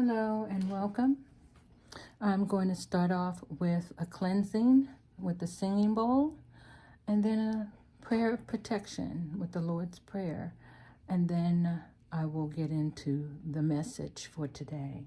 Hello and welcome. I'm going to start off with a cleansing with the singing bowl and then a prayer of protection with the Lord's Prayer. And then I will get into the message for today.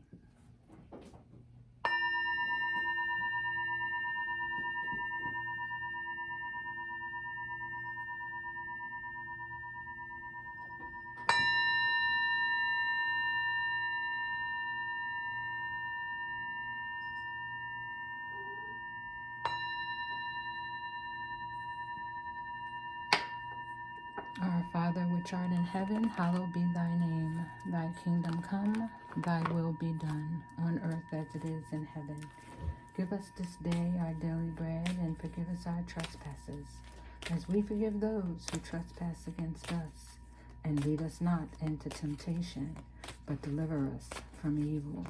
Our Father, which art in heaven, hallowed be thy name. Thy kingdom come, thy will be done, on earth as it is in heaven. Give us this day our daily bread, and forgive us our trespasses, as we forgive those who trespass against us. And lead us not into temptation, but deliver us from evil.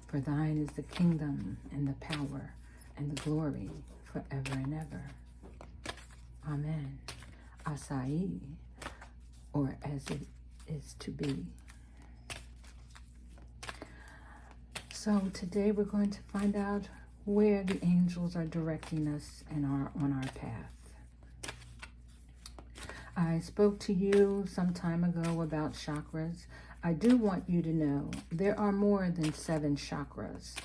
For thine is the kingdom, and the power, and the glory, forever and ever. Amen. Asai, or as it is to be. So today we're going to find out where the angels are directing us on our path. I spoke to you some time ago about chakras. I do want you to know there are more than 7 chakras,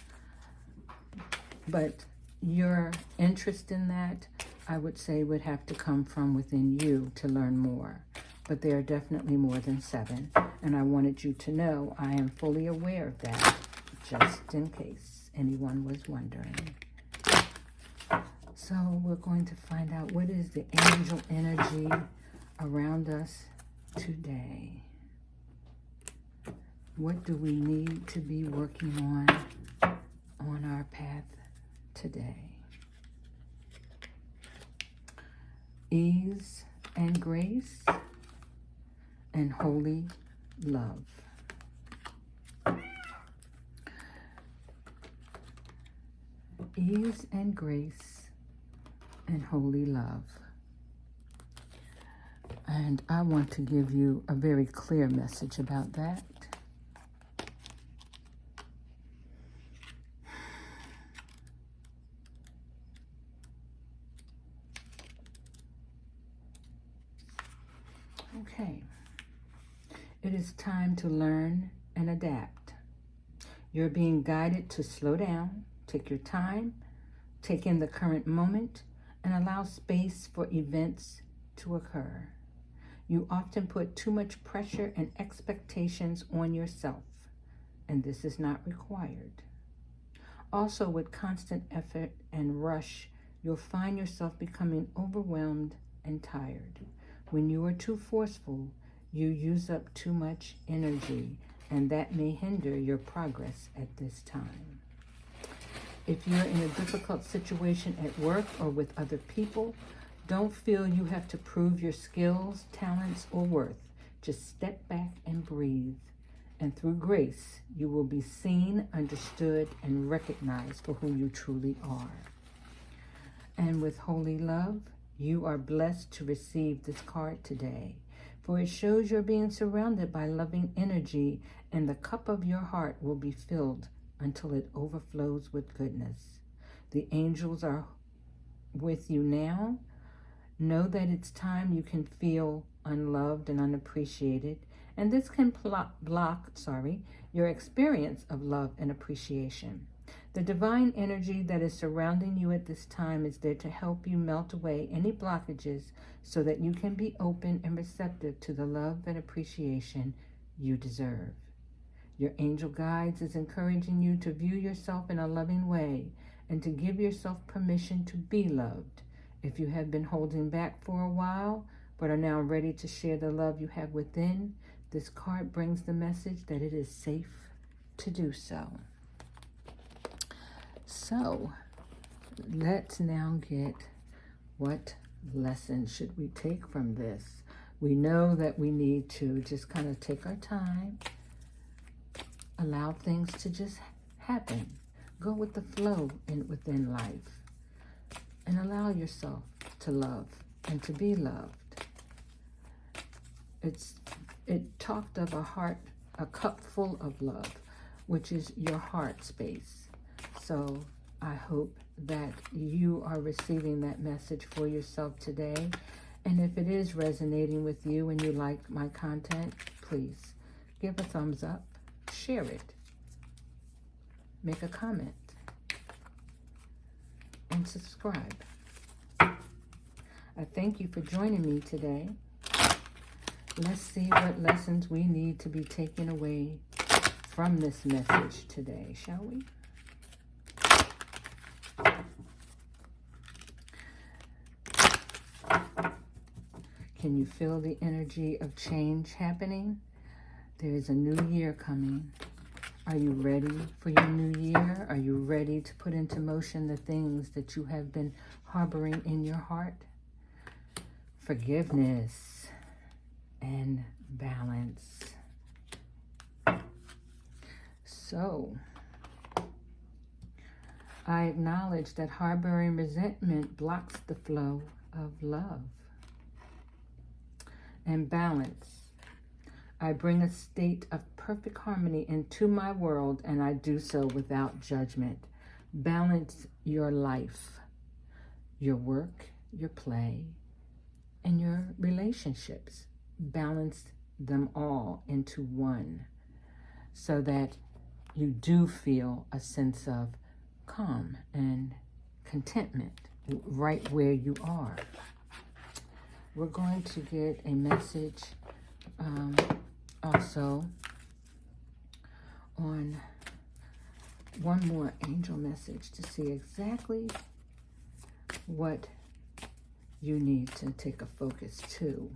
but your interest in that, I would say, would have to come from within you to learn more. But there are definitely more than 7, and I wanted you to know I am fully aware of that, just in case anyone was wondering. So we're going to find out what is the angel energy around us today. What do we need to be working on our path today? Ease and grace and holy love. Ease and grace and holy love. And I want to give you a very clear message about that. Okay. It is time to learn and adapt. You're being guided to slow down, take your time, take in the current moment, and allow space for events to occur. You often put too much pressure and expectations on yourself, and this is not required. Also, with constant effort and rush, you'll find yourself becoming overwhelmed and tired. When you are too forceful, you use up too much energy, and that may hinder your progress at this time. If you're in a difficult situation at work or with other people, don't feel you have to prove your skills, talents, or worth. Just step back and breathe. And through grace, you will be seen, understood, and recognized for who you truly are. And with holy love, you are blessed to receive this card today, for it shows you're being surrounded by loving energy, and the cup of your heart will be filled until it overflows with goodness. The angels are with you now. Know that it's time you can feel unloved and unappreciated, and this can block your experience of love and appreciation. The divine energy that is surrounding you at this time is there to help you melt away any blockages so that you can be open and receptive to the love and appreciation you deserve. Your angel guides is encouraging you to view yourself in a loving way and to give yourself permission to be loved. If you have been holding back for a while but are now ready to share the love you have within, this card brings the message that it is safe to do so. So, let's now get what lesson should we take from this. We know that we need to just kind of take our time, allow things to just happen. Go with the flow within life, and allow yourself to love and to be loved. It talked of a cup full of love. which is your heart space. So I hope that you are receiving that message for yourself today. And if it is resonating with you and you like my content, please give a thumbs up, share it, make a comment, and subscribe. I thank you for joining me today. Let's see what lessons we need to be taken away from this message today, shall we? Can you feel the energy of change happening? There is a new year coming. Are you ready for your new year? Are you ready to put into motion the things that you have been harboring in your heart? Forgiveness and balance. So, I acknowledge that harboring resentment blocks the flow of love and balance. I bring a state of perfect harmony into my world, and I do so without judgment. Balance your life, your work, your play, and your relationships. Balance them all into one so that you do feel a sense of calm and contentment right where you are. We're going to get a message also on one more angel message to see exactly what you need to take a focus to.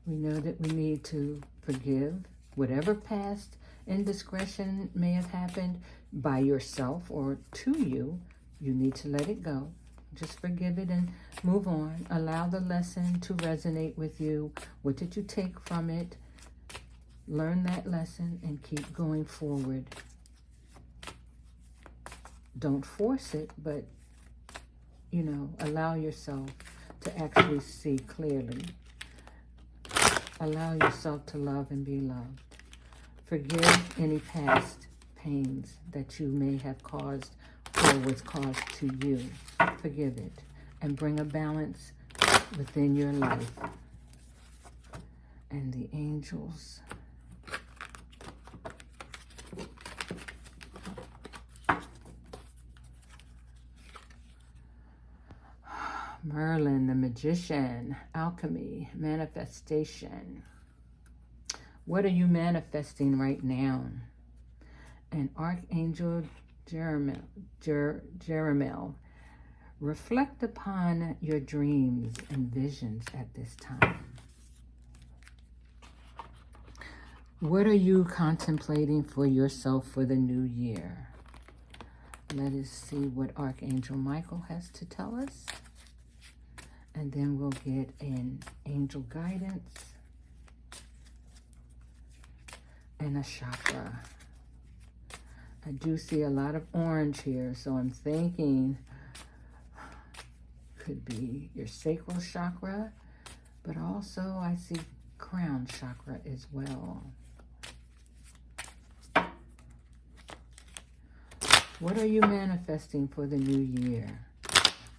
We know that we need to forgive whatever past indiscretion may have happened by yourself or to you. You need to let it go. Just forgive it and move on. Allow the lesson to resonate with you. What did you take from it? Learn that lesson and keep going forward. Don't force it, but, allow yourself to actually see clearly. Allow yourself to love and be loved. Forgive any past pains that you may have caused or was caused to you. Forgive it and bring a balance within your life. And the angels Merlin, the magician, alchemy, manifestation. What are you manifesting right now? And Archangel Jeremiel, reflect upon your dreams and visions at this time. What are you contemplating for yourself for the new year? Let us see what Archangel Michael has to tell us. And then we'll get an angel guidance and a chakra. I do see a lot of orange here, so I'm thinking could be your sacral chakra, but also I see crown chakra as well. What are you manifesting for the new year?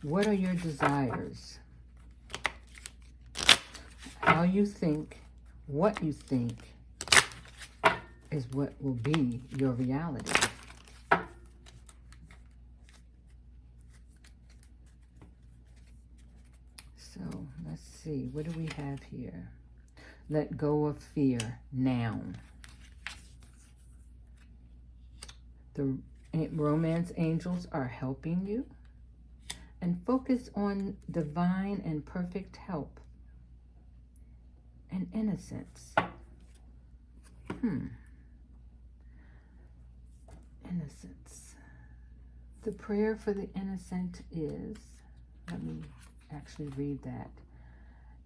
What are your desires? How you think, what you think, is what will be your reality. So, let's see. What do we have here? Let go of fear now. The romance angels are helping you. And focus on divine and perfect help and innocence. Innocence. The prayer for the innocent is, let me actually read that.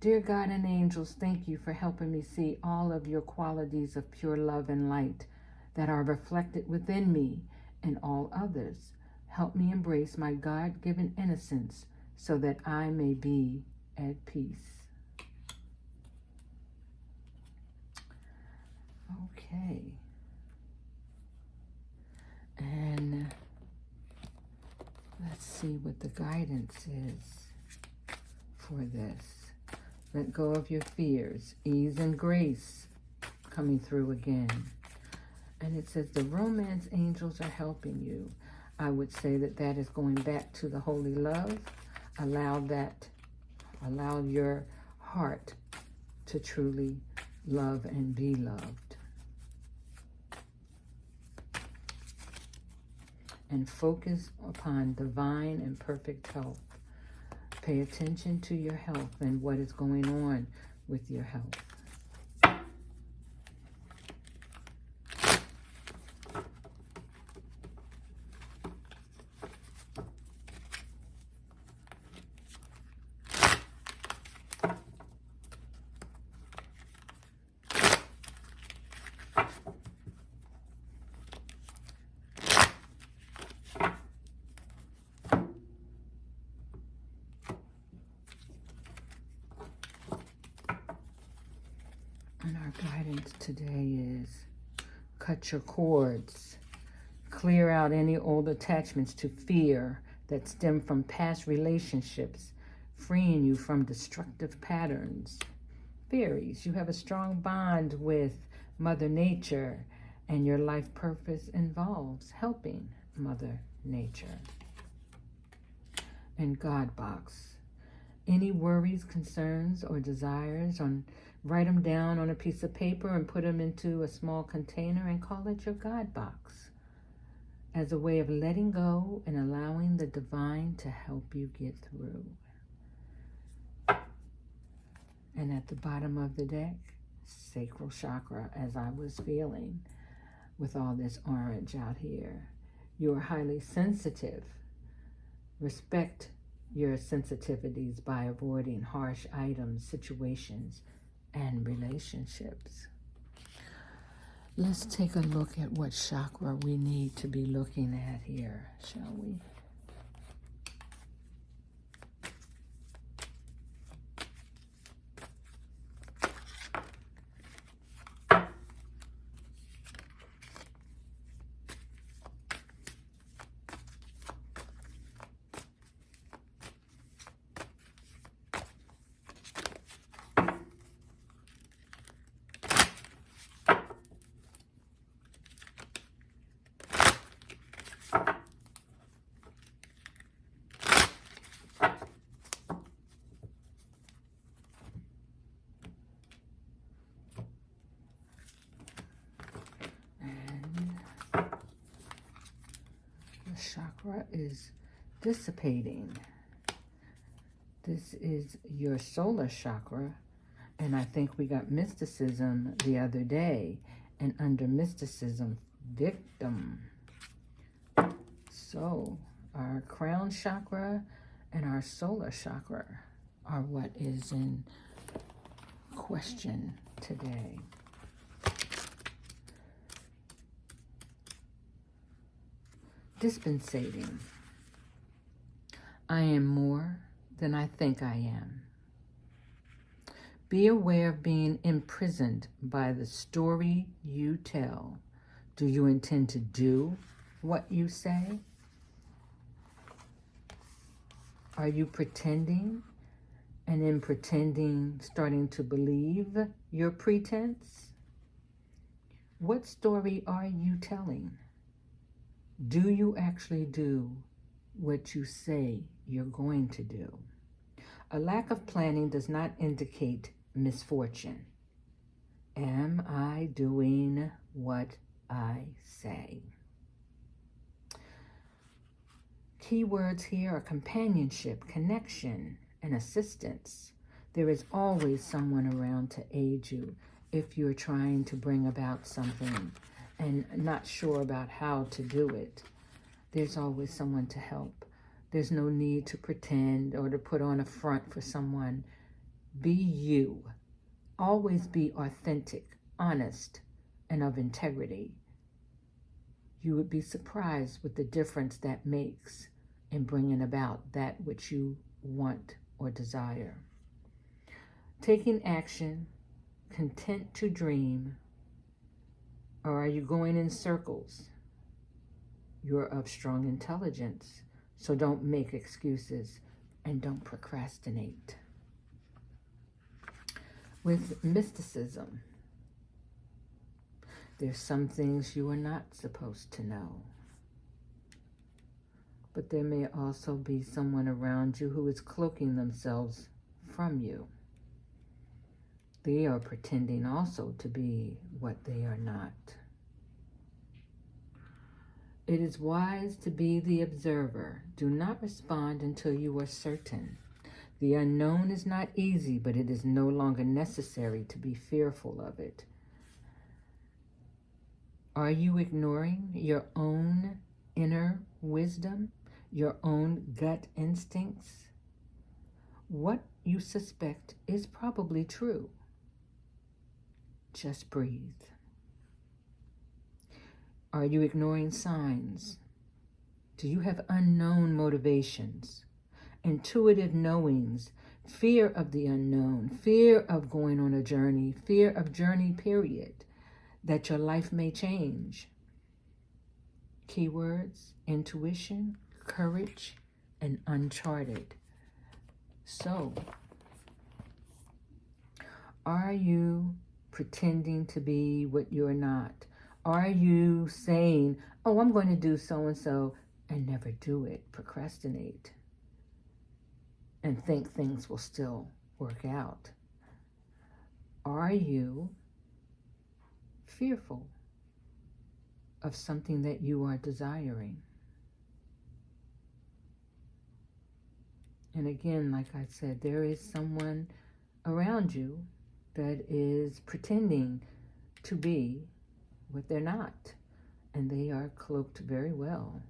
Dear God and angels, thank you for helping me see all of your qualities of pure love and light that are reflected within me and all others. Help me embrace my God-given innocence so that I may be at peace. Okay. And let's see what the guidance is for this. Let go of your fears. Ease and grace coming through again. And it says the romance angels are helping you. I would say that that is going back to the holy love. Allow your heart to truly love and be loved. And focus upon divine and perfect health. Pay attention to your health and what is going on with your health. And our guidance today is cut your cords. Clear out any old attachments to fear that stem from past relationships, freeing you from destructive patterns. Fairies, you have a strong bond with Mother Nature, and your life purpose involves helping Mother Nature. And God box. Any worries, concerns, or desires, write them down on a piece of paper and put them into a small container and call it your God box, as a way of letting go and allowing the divine to help you get through. And at the bottom of the deck, sacral chakra, as I was feeling with all this orange out here. You are highly sensitive. Respect your sensitivities by avoiding harsh items, situations, and relationships. Let's take a look at what chakra we need to be looking at here, shall we? Chakra is dissipating. This is your solar chakra, and I think we got mysticism the other day, and under mysticism, victim. So our crown chakra and our solar chakra are what is in question today. Dispensating. I am more than I think I am. Be aware of being imprisoned by the story you tell. Do you intend to do what you say? Are you pretending, and in pretending starting to believe your pretense? What story are you telling? Do you actually do what you say you're going to do? A lack of planning does not indicate misfortune. Am I doing what I say? Keywords here are companionship, connection, and assistance. There is always someone around to aid you if you're trying to bring about something and not sure about how to do it. There's always someone to help. There's no need to pretend or to put on a front for someone. Be you. Always be authentic, honest, and of integrity. You would be surprised with the difference that makes in bringing about that which you want or desire. Taking action, content to dream, Or are you going in circles? You're of strong intelligence, so don't make excuses and don't procrastinate. With mysticism, there's some things you are not supposed to know. But there may also be someone around you who is cloaking themselves from you. They are pretending also to be what they are not. It is wise to be the observer. Do not respond until you are certain. The unknown is not easy, but it is no longer necessary to be fearful of it. Are you ignoring your own inner wisdom, your own gut instincts? What you suspect is probably true. Just breathe. Are you ignoring signs? Do you have unknown motivations, intuitive knowings, fear of the unknown, fear of going on a journey, fear of journey period, that your life may change? Keywords: intuition, courage, and uncharted. So, are you pretending to be what you're not? Are you saying, oh, I'm going to do so-and-so, and never do it? Procrastinate and think things will still work out. Are you fearful of something that you are desiring? And again, like I said, there is someone around you that is pretending to be what they're not. And they are cloaked very well.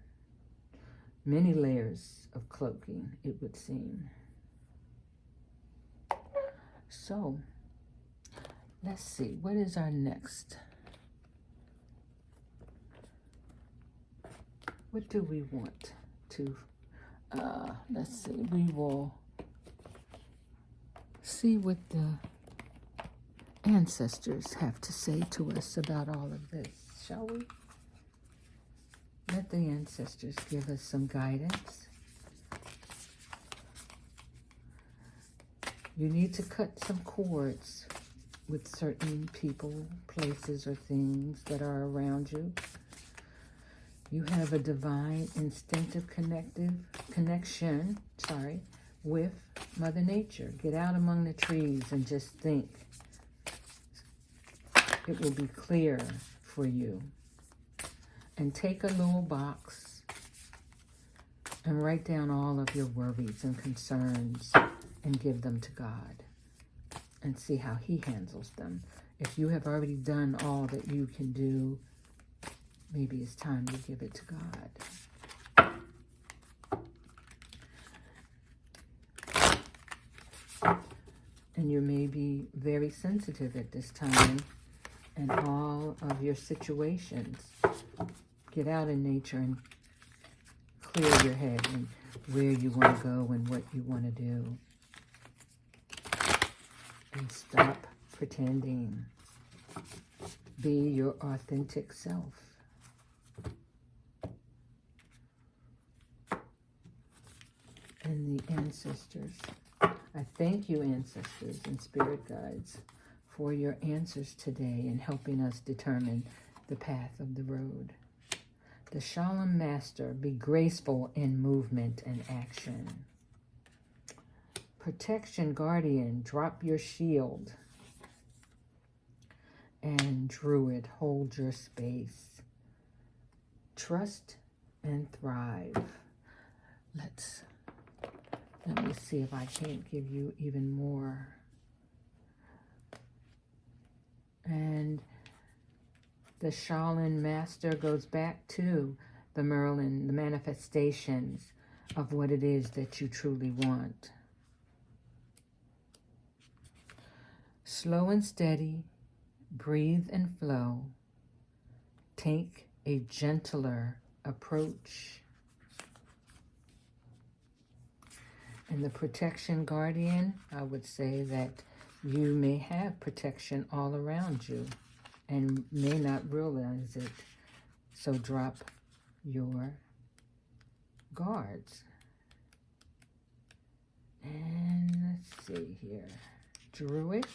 Many layers of cloaking, it would seem. So, let's see, what is our next? What do we want to, let's see, we will see what the ancestors have to say to us about all of this, shall we? Let the ancestors give us some guidance. You need to cut some cords with certain people, places, or things that are around you. You have a divine, instinctive connection with Mother Nature. Get out among the trees and just think. It will be clear for you. And take a little box and write down all of your worries and concerns and give them to God and see how He handles them. If you have already done all that you can do, maybe it's time to give it to God. And you may be very sensitive at this time in all of your situations. Get out in nature and clear your head and where you want to go and what you want to do. And stop pretending. Be your authentic self. And the ancestors. I thank you, ancestors and spirit guides, for your answers today in helping us determine the path of the road. The Shalom Master, be graceful in movement and action. Protection Guardian, drop your shield. And Druid, hold your space. Trust and thrive. Let me see if I can't give you even more. And the Shaolin Master goes back to the Merlin, the manifestations of what it is that you truly want. Slow and steady, breathe and flow. Take a gentler approach. And the Protection Guardian, I would say that you may have protection all around you. and may not realize it. So drop your guards. And let's see here. Druid.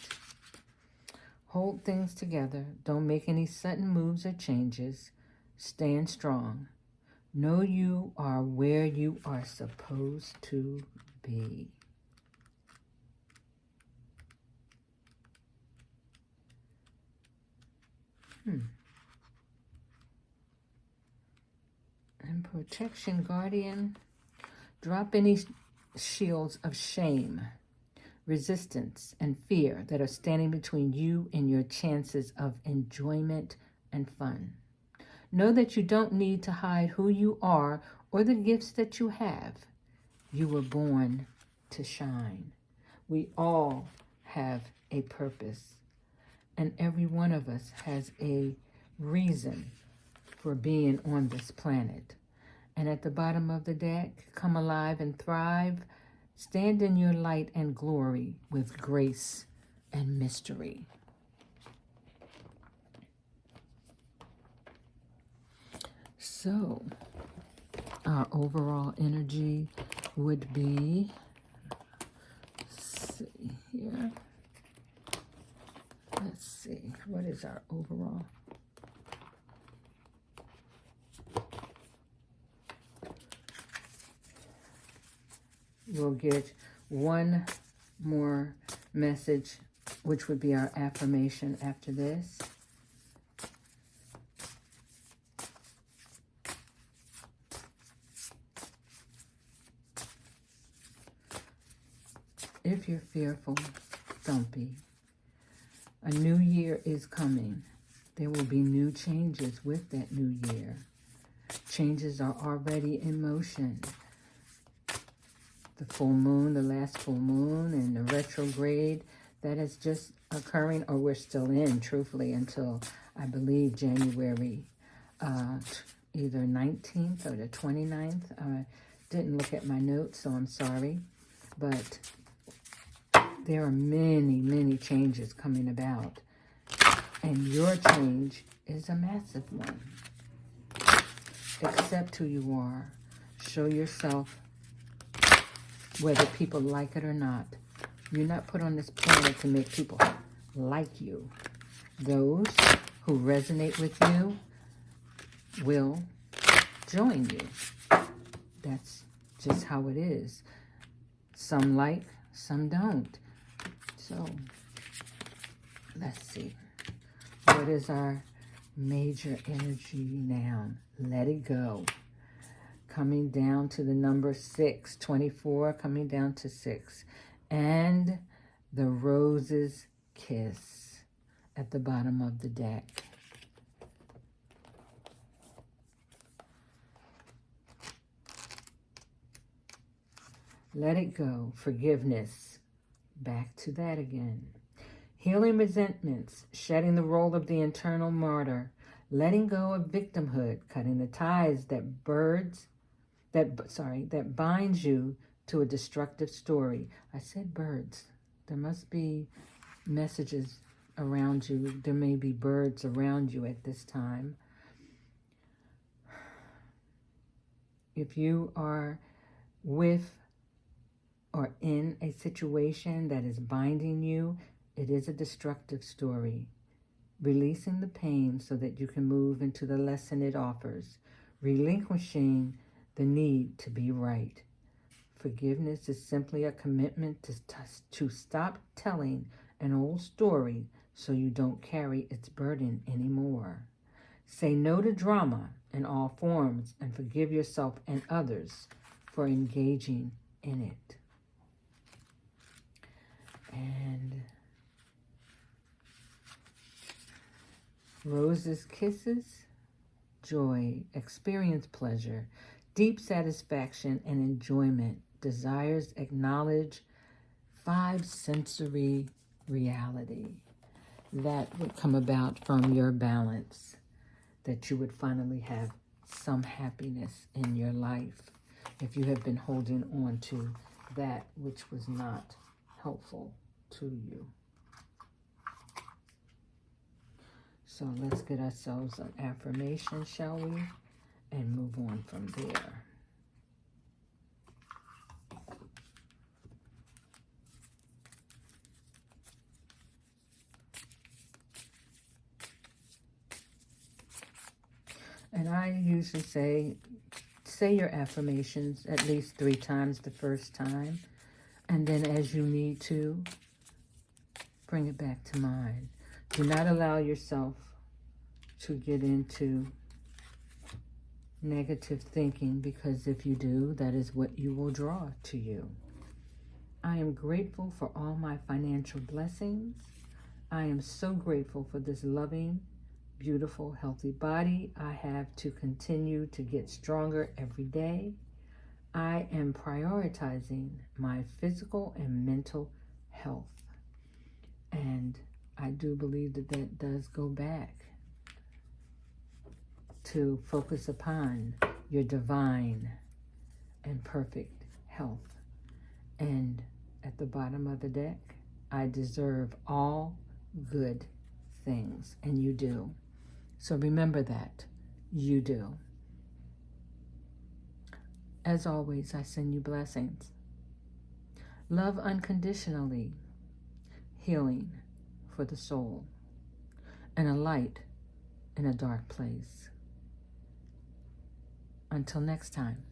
Hold things together. Don't make any sudden moves or changes. Stand strong. Know you are where you are supposed to be. And protection, guardian. Drop any shields of shame, resistance, and fear that are standing between you and your chances of enjoyment and fun. Know that you don't need to hide who you are or the gifts that you have. You were born to shine. We all have a purpose, and every one of us has a reason for being on this planet. And at the bottom of the deck, come alive and thrive. Stand in your light and glory with grace and mystery. So, our overall energy would be, let's see here. Let's see, what is our overall? We'll get one more message, which would be our affirmation after this. If you're fearful, don't be. A new year is coming. There will be new changes with that new year. Changes are already in motion. The full moon, the last full moon, and the retrograde, that is just occurring, or we're still in, truthfully, until, I believe, January either 19th or the 29th. I didn't look at my notes, so I'm sorry. But there are many, many changes coming about. And your change is a massive one. Accept who you are. Show yourself, whether people like it or not. You're not put on this planet to make people like you. Those who resonate with you will join you. That's just how it is. Some like, some don't. So, let's see. What is our major energy now? Let it go. Coming down to the number 6, 24, coming down to 6. And the Rose's Kiss at the bottom of the deck. Let it go. Forgiveness. Back to that again. Healing resentments. Shedding the role of the internal martyr. Letting go of victimhood. Cutting the ties that binds you to a destructive story. I said birds. There must be messages around you. There may be birds around you at this time. If you are with or in a situation that is binding you, it is a destructive story. Releasing the pain so that you can move into the lesson it offers. Relinquishing the need to be right. Forgiveness is simply a commitment to stop telling an old story so you don't carry its burden anymore. Say no to drama in all forms and forgive yourself and others for engaging in it. And Rose's Kisses, joy, experience pleasure, deep satisfaction and enjoyment, desires acknowledge, 5 sensory reality. That would come about from your balance, that you would finally have some happiness in your life if you have been holding on to that which was not helpful to you. So let's get ourselves an affirmation, shall we? And move on from there. And I usually say your affirmations at least 3 times the first time. And then as you need to, bring it back to mind. Do not allow yourself to get into negative thinking, because if you do, that is what you will draw to you. I am grateful for all my financial blessings. I am so grateful for this loving, beautiful, healthy body I have to continue to get stronger every day. I am prioritizing my physical and mental health. And I do believe that that does go back to focus upon your divine and perfect health. And at the bottom of the deck, I deserve all good things. And you do. So remember that. You do. As always, I send you blessings. Love unconditionally. Healing for the soul. And a light in a dark place. Until next time.